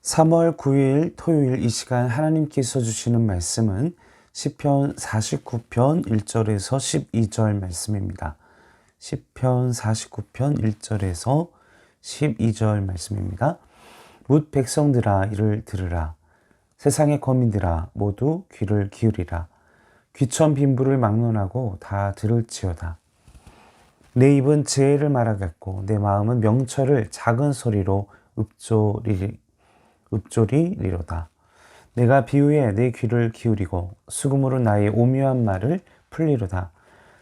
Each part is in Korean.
3월 9일 토요일 이 시간 하나님께서 주시는 말씀은 시편 49편 1절에서 12절 말씀입니다. 시편 49편 1절에서 12절 말씀입니다. 뭇 백성들아 이를 들으라. 세상의 거민들아 모두 귀를 기울이라. 귀천 빈부를 막론하고 다 들을지어다. 내 입은 지혜를 말하겠고 내 마음은 명철을 작은 소리로 읊조리리로다. 내가 비유에 내 귀를 기울이고 수금으로 나의 오묘한 말을 풀리로다.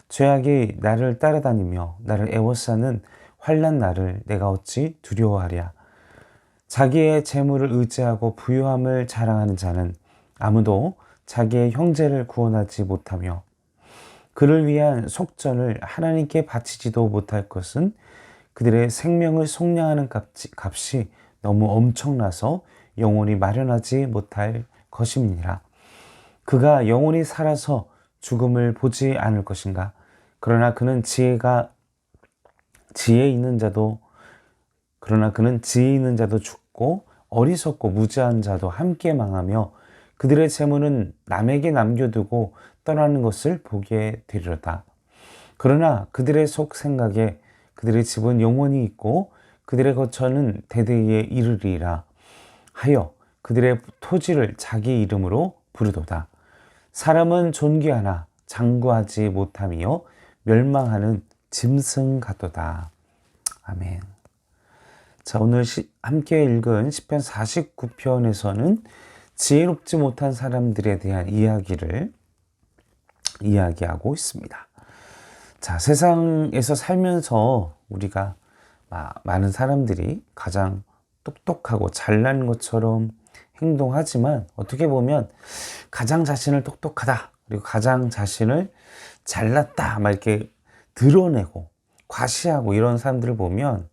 죄악이 나를 따라다니며 나를 애워싸는 환난 날을 내가 어찌 두려워하랴. 자기의 재물을 의지하고 부유함을 자랑하는 자는 아무도 자기의 형제를 구원하지 못하며 그를 위한 속전을 하나님께 바치지도 못할 것은 그들의 생명을 속량하는 값이 너무 엄청나서 영원히 마련하지 못할 것임이니라. 그가 영원히 살아서 죽음을 보지 않을 것인가. 그러나 그는 지혜 있는 자도 죽고 어리석고 무지한 자도 함께 망하며 그들의 재물은 남에게 남겨두고 떠나는 것을 보게 되리로다. 그러나 그들의 속 생각에 그들의 집은 영원히 있고 그들의 거처는 대대에 이르리라 하여 그들의 토지를 자기 이름으로 부르도다. 사람은 존귀하나 장구하지 못하며 멸망하는 짐승 같도다. 아멘. 자, 오늘 함께 읽은 시편 49편에서는 지혜롭지 못한 사람들에 대한 이야기를 이야기하고 있습니다. 자, 세상에서 살면서 우리가 많은 사람들이 가장 똑똑하고 잘난 것처럼 행동하지만 어떻게 보면 가장 자신을 똑똑하다 그리고 가장 자신을 잘났다 막 이렇게 드러내고 과시하고 이런 사람들을 보면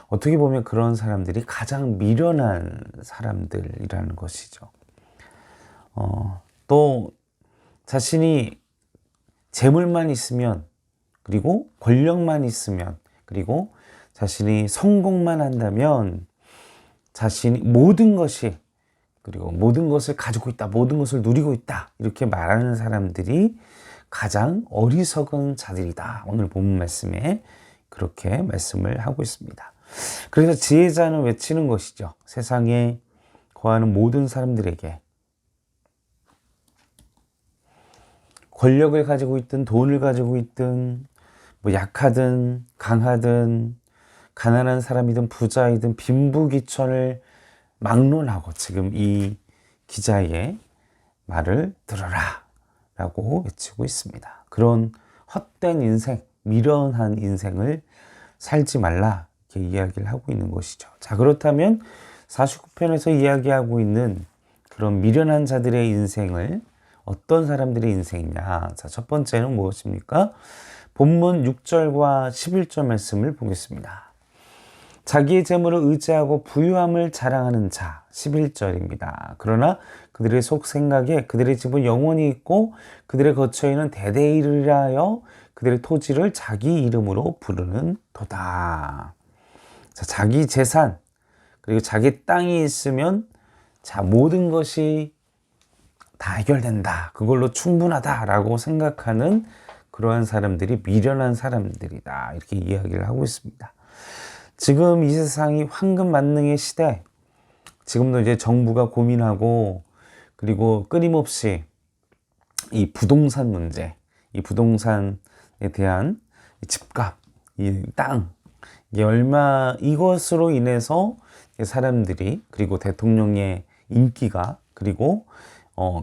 어떻게 보면 그런 사람들이 가장 미련한 사람들이라는 것이죠. 또 자신이 재물만 있으면 그리고 권력만 있으면 그리고 자신이 성공만 한다면 자신이 모든 것이 그리고 모든 것을 가지고 있다, 모든 것을 누리고 있다 이렇게 말하는 사람들이 가장 어리석은 자들이다. 오늘 본문 말씀에 그렇게 말씀을 하고 있습니다. 그래서 지혜자는 외치는 것이죠. 세상에 거하는 모든 사람들에게 권력을 가지고 있든 돈을 가지고 있든 뭐 약하든 강하든 가난한 사람이든 부자이든 빈부귀천을 막론하고 지금 이 기자의 말을 들어라 라고 외치고 있습니다. 그런 헛된 인생, 미련한 인생을 살지 말라 이렇게 이야기를 하고 있는 것이죠. 자, 그렇다면 49편에서 이야기하고 있는 그런 미련한 자들의 인생을 어떤 사람들의 인생이냐. 자, 첫 번째는 무엇입니까? 본문 6절과 11절 말씀을 보겠습니다. 자기의 재물을 의지하고 부유함을 자랑하는 자 11절입니다. 그러나 그들의 속 생각에 그들의 집은 영원히 있고 그들의 거처에는 대대에 이르리라 하여 그들의 토지를 자기 이름으로 부르는 도다. 자, 자기 재산 그리고 자기 땅이 있으면 자 모든 것이 다 해결된다. 그걸로 충분하다라고 생각하는 그러한 사람들이 미련한 사람들이다. 이렇게 이야기를 하고 있습니다. 지금 이 세상이 황금 만능의 시대, 지금도 이제 정부가 고민하고 그리고 끊임없이 이 부동산 문제, 이 부동산에 대한 집값, 이 땅, 이것으로 인해서 사람들이 그리고 대통령의 인기가 그리고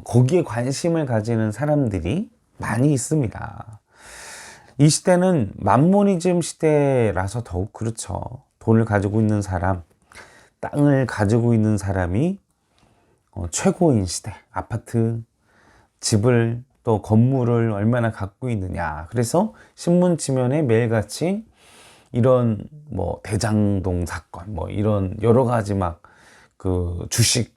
거기에 관심을 가지는 사람들이 많이 있습니다. 이 시대는 만모니즘 시대라서 더욱 그렇죠. 돈을 가지고 있는 사람, 땅을 가지고 있는 사람이 최고인 시대. 아파트, 집을 또 건물을 얼마나 갖고 있느냐. 그래서 신문 지면에 매일같이 이런 뭐 대장동 사건, 뭐 이런 여러 가지 막 그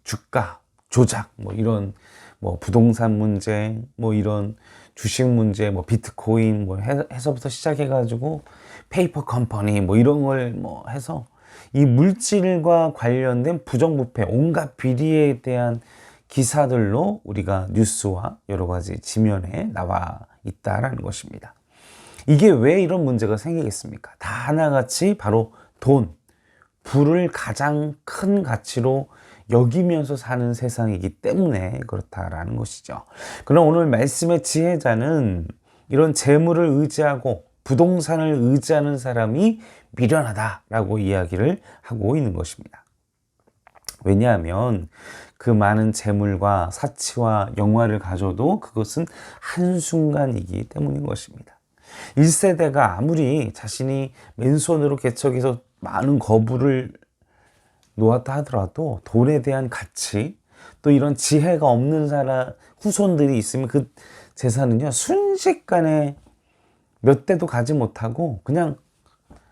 주가 조작, 뭐 이런 뭐 부동산 문제, 뭐 이런 주식 문제, 뭐 비트코인 뭐 해서부터 시작해가지고 페이퍼 컴퍼니 뭐 이런 걸 뭐 해서 이 물질과 관련된 부정부패, 온갖 비리에 대한 기사들로 우리가 뉴스와 여러 가지 지면에 나와 있다라는 것입니다. 이게 왜 이런 문제가 생기겠습니까? 다 하나같이 바로 돈, 부를 가장 큰 가치로 여기면서 사는 세상이기 때문에 그렇다라는 것이죠. 그럼 오늘 말씀의 지혜자는 이런 재물을 의지하고 부동산을 의지하는 사람이 미련하다라고 이야기를 하고 있는 것입니다. 왜냐하면 그 많은 재물과 사치와 영화를 가져도 그것은 한순간이기 때문인 것입니다. 1세대가 아무리 자신이 맨손으로 개척해서 많은 거부를 놓았다 하더라도 돈에 대한 가치, 또 이런 지혜가 없는 사람, 후손들이 있으면 그 재산은요, 순식간에 몇 대도 가지 못하고 그냥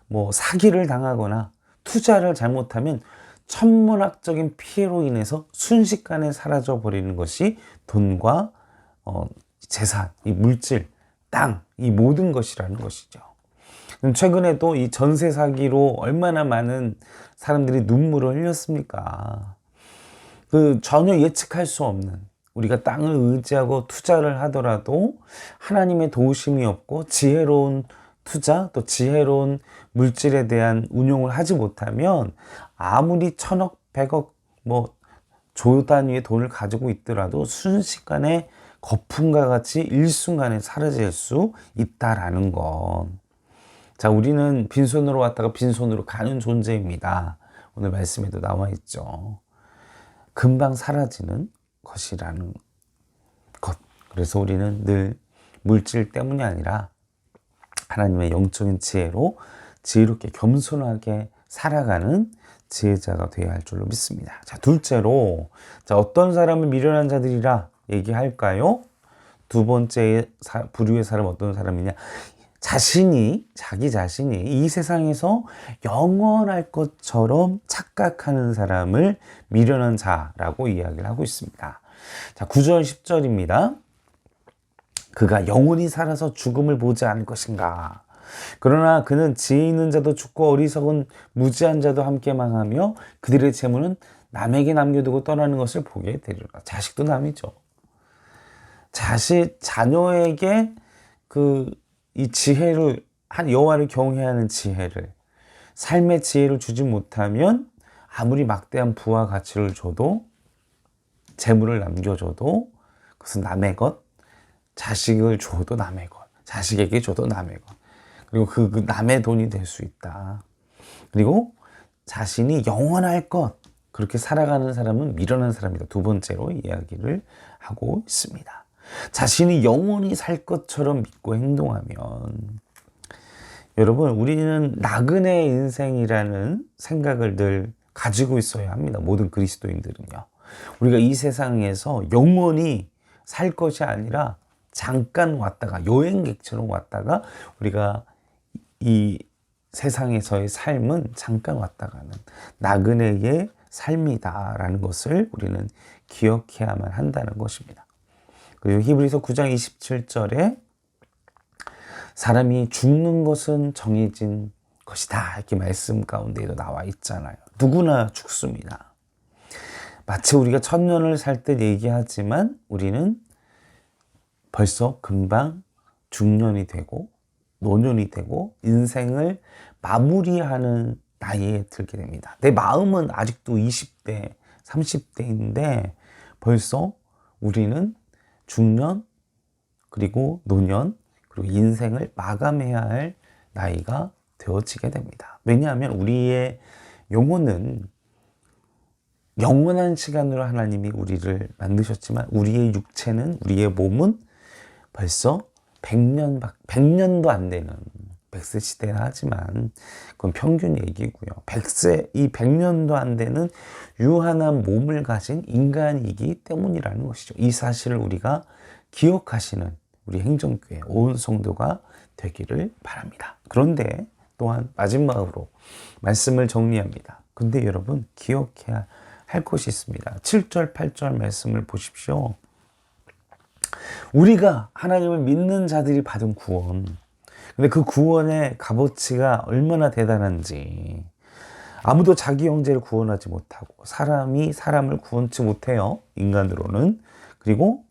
뭐 사기를 당하거나 투자를 잘못하면 천문학적인 피해로 인해서 순식간에 사라져 버리는 것이 돈과 재산, 이 물질, 땅, 이 모든 것이라는 것이죠. 최근에도 이 전세 사기로 얼마나 많은 사람들이 눈물을 흘렸습니까? 그 전혀 예측할 수 없는, 우리가 땅을 의지하고 투자를 하더라도 하나님의 도우심이 없고 지혜로운 투자, 또 지혜로운 물질에 대한 운용을 하지 못하면 아무리 천억, 백억, 뭐 조 단위의 돈을 가지고 있더라도 순식간에 거품과 같이 일순간에 사라질 수 있다라는 것. 자, 우리는 빈손으로 왔다가 빈손으로 가는 존재입니다. 오늘 말씀에도 나와 있죠. 금방 사라지는 것이라는 것. 그래서 우리는 늘 물질 때문이 아니라 하나님의 영적인 지혜로 지혜롭게 겸손하게 살아가는 지혜자가 되어야 할 줄로 믿습니다. 자, 둘째로, 자, 어떤 사람은 미련한 자들이라 얘기할까요? 두 번째 부류의 사람 어떤 사람이냐? 자기 자신이 이 세상에서 영원할 것처럼 착각하는 사람을 미련한 자라고 이야기를 하고 있습니다. 자, 9절, 10절입니다. 그가 영원히 살아서 죽음을 보지 않을 것인가? 그러나 그는 지혜 있는 자도 죽고 어리석은 무지한 자도 함께 망하며 그들의 재물은 남에게 남겨두고 떠나는 것을 보게 되리라. 자식도 남이죠. 자녀에게 이 지혜를, 여호와를 경외하는 지혜를, 삶의 지혜를 주지 못하면 아무리 막대한 부와 가치를 줘도, 재물을 남겨줘도 그것은 남의 것, 자식을 줘도 남의 것, 자식에게 줘도 남의 것, 그리고 그 남의 돈이 될 수 있다. 그리고 자신이 영원할 것, 그렇게 살아가는 사람은 미련한 사람이다. 두 번째로 이야기를 하고 있습니다. 자신이 영원히 살 것처럼 믿고 행동하면, 여러분, 우리는 나그네 인생이라는 생각을 늘 가지고 있어야 합니다. 모든 그리스도인들은요. 우리가 이 세상에서 영원히 살 것이 아니라 잠깐 왔다가, 여행객처럼 왔다가, 우리가 이 세상에서의 삶은 잠깐 왔다 가는 나그네의 삶이다라는 것을 우리는 기억해야만 한다는 것입니다. 그리고 히브리서 9장 27절에 사람이 죽는 것은 정해진 것이다, 이렇게 말씀 가운데에도 나와 있잖아요. 누구나 죽습니다. 마치 우리가 천년을 살 때 얘기하지만 우리는 벌써 금방 중년이 되고 노년이 되고 인생을 마무리하는 나이에 들게 됩니다. 내 마음은 아직도 20대, 30대인데 벌써 우리는 중년, 그리고 노년, 그리고 인생을 마감해야 할 나이가 되어지게 됩니다. 왜냐하면 우리의 영혼은 영원한 시간으로 하나님이 우리를 만드셨지만 우리의 육체는, 우리의 몸은 벌써 100년도 안 되는, 100세 시대나 하지만 그건 평균 얘기고요. 100년도 안 되는 유한한 몸을 가진 인간이기 때문이라는 것이죠. 이 사실을 우리가 기억하시는 우리 행정교회 온 성도가 되기를 바랍니다. 그런데 또한 마지막으로 말씀을 정리합니다. 근데 여러분, 기억해야 할 것이 있습니다. 7절, 8절 말씀을 보십시오. 우리가 하나님을 믿는 자들이 받은 구원, 근데 그 구원의 값어치가 얼마나 대단한지, 아무도 자기 형제를 구원하지 못하고 사람이 사람을 구원치 못해요. 인간으로는. 그리고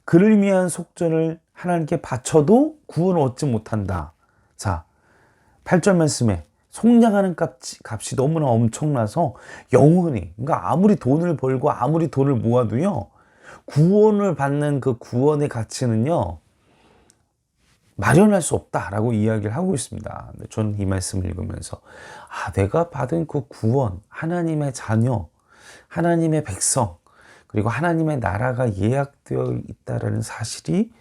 그를 위한 속전을 하나님께 바쳐도 구원을 얻지 못한다. 자, 8절 말씀에 속량하는 값이 너무나 엄청나서 영원히, 그러니까 아무리 돈을 벌고 아무리 돈을 모아도요, 구원을 받는 그 구원의 가치는요, 마련할 수 없다라고 이야기를 하고 있습니다. 저는 이 말씀을 읽으면서 내가 받은 그 구원, 하나님의 자녀, 하나님의 백성, 그리고 하나님의 나라가 예약되어 있다라는 사실이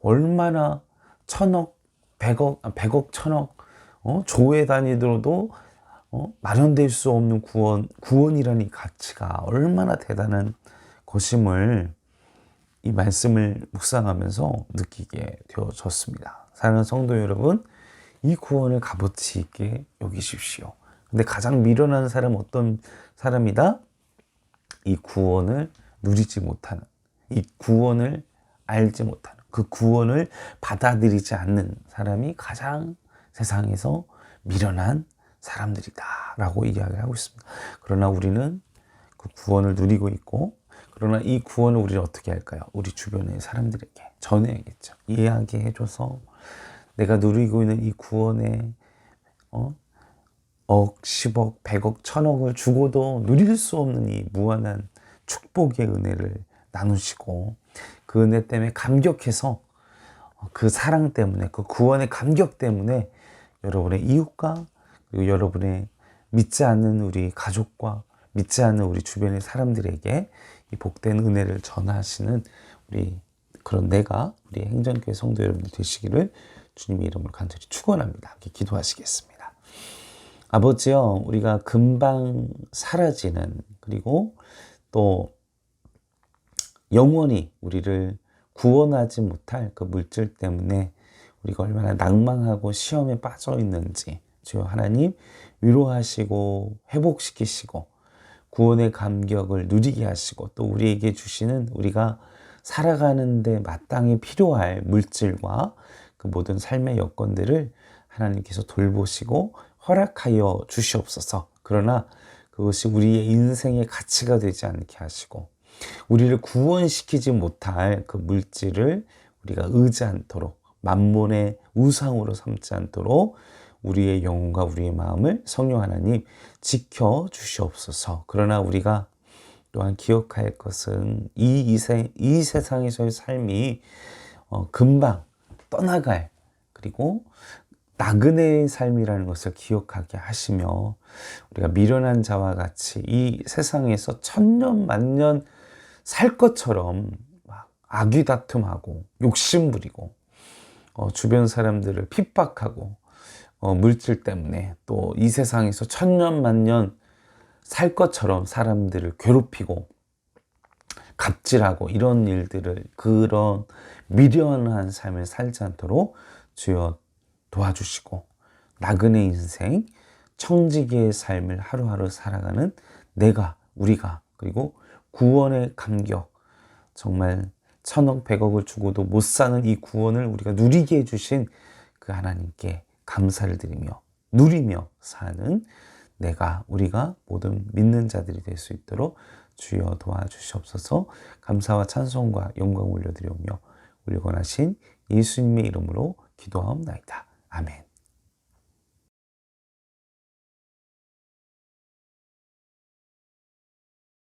얼마나 천억, 백억, 천억, 조의 단위로도 마련될 수 없는 구원이라는 이 가치가 얼마나 대단한 것임을 이 말씀을 묵상하면서 느끼게 되어졌습니다. 사랑하는 성도 여러분, 이 구원을 값어치 있게 여기십시오. 근데 가장 미련한 사람은 어떤 사람이다? 이 구원을 누리지 못하는, 이 구원을 알지 못하는, 그 구원을 받아들이지 않는 사람이 가장 세상에서 미련한 사람들이다 라고 이야기를 하고 있습니다. 그러나 우리는 그 구원을 누리고 있고, 그러나 이 구원을 우리는 어떻게 할까요? 우리 주변의 사람들에게 전해야겠죠. 이야기해줘서 내가 누리고 있는 이 구원에 억, 10억, 100억, 1000억을 주고도 누릴 수 없는 이 무한한 축복의 은혜를 나누시고, 그 은혜 때문에 감격해서, 그 사랑 때문에, 그 구원의 감격 때문에 여러분의 이웃과, 그리고 여러분의 믿지 않는 우리 가족과 믿지 않는 우리 주변의 사람들에게 이 복된 은혜를 전하시는 그런 우리 행전교회 성도 여러분들 되시기를 주님의 이름으로 간절히 축원합니다. 함께 기도하시겠습니다. 아버지요, 우리가 금방 사라지는, 그리고 또 영원히 우리를 구원하지 못할 그 물질 때문에 우리가 얼마나 낭망하고 시험에 빠져 있는지 주여 하나님 위로하시고 회복시키시고 구원의 감격을 누리게 하시고, 또 우리에게 주시는 우리가 살아가는데 마땅히 필요할 물질과 그 모든 삶의 여건들을 하나님께서 돌보시고 허락하여 주시옵소서. 그러나 그것이 우리의 인생의 가치가 되지 않게 하시고, 우리를 구원시키지 못할 그 물질을 우리가 의지 않도록, 만몬의 우상으로 삼지 않도록 우리의 영혼과 우리의 마음을 성령 하나님 지켜 주시옵소서. 그러나 우리가 또한 기억할 것은 이 세상에서의 삶이 금방 떠나갈, 그리고 나그네의 삶이라는 것을 기억하게 하시며, 우리가 미련한 자와 같이 이 세상에서 천년 만년 살 것처럼 막 악의다툼하고 욕심부리고 주변 사람들을 핍박하고 물질 때문에 또 이 세상에서 천년 만년 살 것처럼 사람들을 괴롭히고 갑질하고 이런 일들을, 그런 미련한 삶을 살지 않도록 주여 도와주시고, 나그네 인생, 청지기의 삶을 하루하루 살아가는 우리가, 그리고 구원의 감격, 정말 천억, 백억을 주고도 못 사는 이 구원을 우리가 누리게 해주신 그 하나님께 감사를 드리며 누리며 사는 우리가 모든 믿는 자들이 될 수 있도록 주여 도와주시옵소서. 감사와 찬송과 영광 올려드리오며 우리 원하신 예수님의 이름으로 기도하옵나이다. 아멘.